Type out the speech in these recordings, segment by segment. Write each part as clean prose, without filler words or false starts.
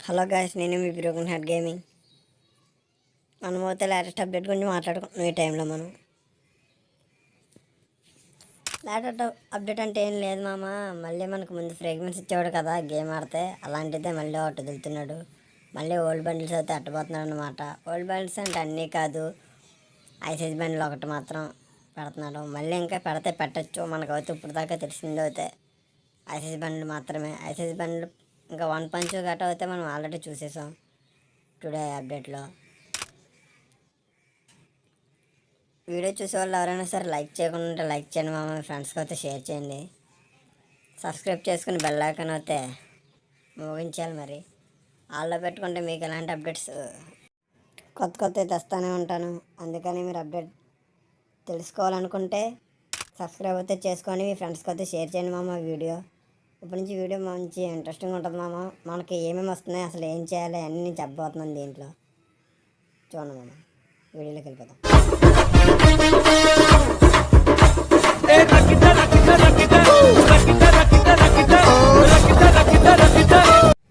Hello guys, నేను మీ broken heart gaming. మనమైతే latest update గురించి మాట్లాడుకుంటున్నాం. ఈ టైంలో మనం లేటెస్ట్ అప్డేట్ అంటే ఏం లేదు మామ. మళ్ళీ మనకు ముందు ఫ్రేగ్రెన్స్ ఇచ్చేవాడు కదా గేమ్ ఆడితే, అలాంటిదే మళ్ళీ ఒకటి వదులుతున్నాడు. మళ్ళీ ఓల్డ్ బండిల్స్ అయితే అట్టబోతున్నాడు అనమాట. ఓల్డ్ బండిల్స్ అంటే అన్నీ కాదు, ఐసైజ్ బండిల్ ఒకటి మాత్రం పెడుతున్నాడు. మళ్ళీ ఇంకా పెడితే పెట్టచ్చు. మనకైతే ఇప్పుడు దాకా తెలిసింది అయితే ఐసైజ్ బండ్లు మాత్రమే. ఐసైజ్ బండ్లు ఇంకా వన్ పంచ్ గట్రా అయితే మనం ఆల్రెడీ చూసేసాం టుడే అప్డేట్లో. వీడియో చూసే వాళ్ళు ఎవరైనా సరే లైక్ చేయకుండా ఉంటే లైక్ చేయండి మామ. మీ ఫ్రెండ్స్కి అయితే షేర్ చేయండి. సబ్స్క్రైబ్ చేసుకుని బెల్ ఐకాన్ అయితే మోగించాలి. మరి ఆల్లో పెట్టుకుంటే మీకు ఎలాంటి అప్డేట్స్ కొత్త కొత్త తెస్తానే ఉంటాను. అందుకని మీరు అప్డేట్ తెలుసుకోవాలనుకుంటే సబ్స్క్రైబ్ అయితే చేసుకొని మీ ఫ్రెండ్స్కి అయితే షేర్ చేయండి మామ. వీడియో ఇప్పటి నుంచి వీడియో మంచి ఇంట్రెస్టింగ్ ఉంటుంది మామ. మనకి ఏమేమి వస్తున్నాయి, అసలు ఏం చేయాలి అన్నీ నేను చెప్పబోతున్నాను దీంట్లో. చూడండి మామ, వీడియోలోకి వెళ్ళిపోతాం.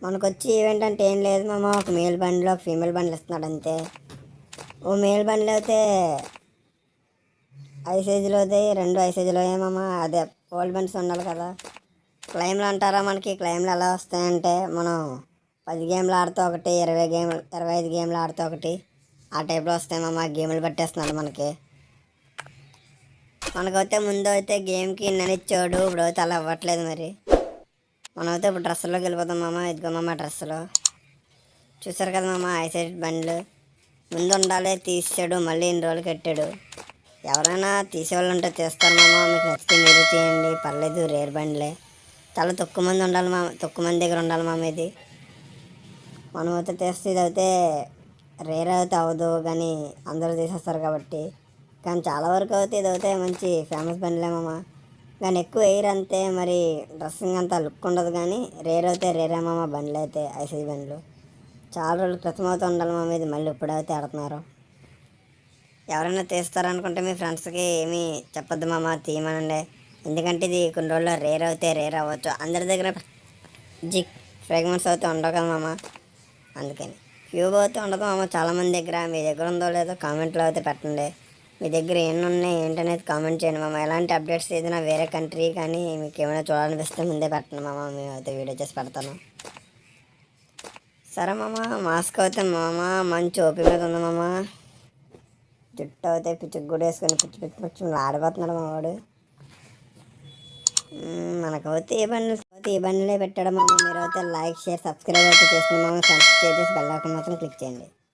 మనకు వచ్చి ఈవెంట్ అంటే ఏం లేదు మామ. ఒక మేల్ బండిలో ఒక ఫీమేల్ బండ్లు ఇస్తున్నాడు అంతే. ఓ మేల్ బండ్లు అయితే ఐసైజ్లో అయితే 2 ఐసైజ్లో మామ. అదే ఓల్డ్ బండ్స్ ఉండాలి కదా. క్లైమ్లు అంటారా, మనకి క్లైమ్లు ఎలా వస్తాయంటే మనం 10 గేమ్లు ఆడితే ఒకటి, 25 గేమ్లు ఆడితే ఒకటి, ఆ టైప్లో వస్తాయి మామ. గేమ్లు పట్టేస్తున్నాడు మనకైతే ముందు అయితే గేమ్కి ఇచ్చాడు, ఇప్పుడు అయితే అలా అవ్వట్లేదు. మరి మనమైతే ఇప్పుడు డ్రెస్సులోకి వెళ్ళిపోతాం మామ. ఇదిగో మామ డ్రెస్సులో చూసారు కదా మామ. ఐసైడ్ బండ్లు ముందు ఉండాలి, తీసాడు. మళ్ళీ ఇన్ని రోజులు కట్టాడు. ఎవరైనా తీసేవాళ్ళు ఉంటే తీస్తారు మామ. మీకు నచ్చితే మీరు తీయండి, పర్లేదు. రేర్ బండ్లే, చాలా తక్కువ మంది ఉండాలి మామ, తక్కువ మంది దగ్గర ఉండాలి మామ. ఇది మనమైతే తీస్తే ఇది అయితే రేర్ అయితే అవ్వదు, కానీ అందరూ తీసేస్తారు కాబట్టి. కానీ చాలా వరకు అయితే ఇది అయితే మంచి ఫేమస్ బండ్లే మామ. కానీ ఎక్కువ ఎయిర్ అంతే, మరి డ్రెస్సింగ్ అంతా లుక్ ఉండదు. కానీ రేర్ అయితే రేరే మామ. బండ్లు అయితే ఐసీజీ బండ్లు చాలా రోజులు క్రితం అయితే ఉండాలి మామ. ఇది మళ్ళీ ఇప్పుడైతే ఆడుతున్నారు. ఎవరైనా తీస్తారనుకుంటే మీ ఫ్రెండ్స్కి ఏమీ చెప్పొద్దు మామ, తీయమనండి. ఎందుకంటే ఇది కొన్ని రోజుల్లో రేర్ అయితే రేర్ అవ్వచ్చు. అందరి దగ్గర జిక్ ఫ్రాగ్మెంట్స్ అయితే ఉండవు కదా మామ. అందుకని క్యూబ్ అయితే ఉండదు మామ చాలామంది దగ్గర. మీ దగ్గర ఉందో లేదో కామెంట్లో అయితే పెట్టండి. మీ దగ్గర ఎన్ని ఉన్నాయి ఏంటనేది కామెంట్ చేయండి మామ. ఎలాంటి అప్డేట్స్ ఏదైనా వేరే కంట్రీ కానీ మీకు ఏమైనా చూడాలనిపిస్తే ముందే పెట్టండి మామ. మేము అయితే వీడియో చేసి పెడతాను. సరే మామ. మాస్క్ అయితే మామ మంచి ఓపి మీద ఉంది మామ. జుట్టు అయితే పిచ్చుకు కూడా వేసుకొని పిచ్చి ఆడిపోతున్నాడు మా వాడు. మనకైతే ఏ బండిలే పెట్టడం మామ. మీరు అయితే లైక్, షేర్, సబ్స్క్రైబ్ అయితే చేసుకుని మామ. సబ్స్క్రైబ్ చేసి బెల్ ఐకాన్ మాత్రం క్లిక్ చేయండి.